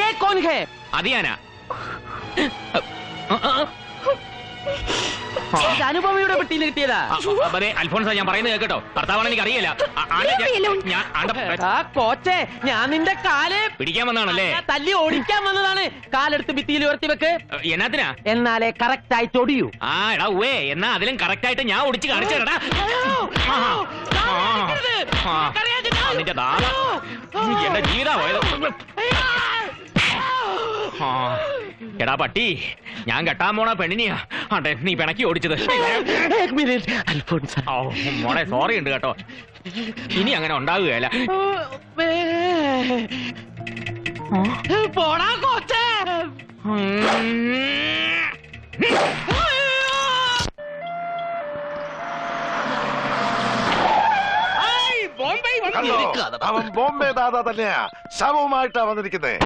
ये कौन है? അത് ഞാനാ. അനുപമയുടെ പെട്ടിയിൽ കിട്ടിയതാ. അൽഫോൺസ, ഞാൻ പറയുന്നത് കേട്ടോ. ഭർത്താവാണ് എനിക്ക് അറിയില്ല. കോച്ചെ, ഞാൻ നിന്റെ കാല് പിടിക്കാൻ വന്നതാണല്ലേ? തല്ലി ഓടിക്കാൻ വന്നതാണ്. കാലെടുത്ത് ഭിത്തിയിൽ ഉയർത്തി വെക്ക്. എന്നാത്തിനാ? എന്നാലേ കറക്റ്റ് ആയിട്ട് ഒടിയൂ. ആ എടാ ഉവേ, എന്നാ അതിലും കറക്റ്റ് ആയിട്ട് ഞാൻ ഓടിച്ച് കാണിച്ചേടാ. നിന്റെ ദാദ എന്റെ ജീവിതാ പോയത്. എടാ പട്ടി, ഞാൻ കെട്ടാൻ പോണ പെണ്ണിനെയാ അതെ നീ പിണക്കി ഓടിച്ചത്. മോളെ സോറി ഉണ്ട് കേട്ടോ, ഇനി അങ്ങനെ ഉണ്ടാവുകയല്ല. പോടാ കോച്ചേ. അവൻ ബോംബെ ദാദാ തന്നെയാ, ശവവുമായിട്ടാ വന്നിരിക്കുന്നത്.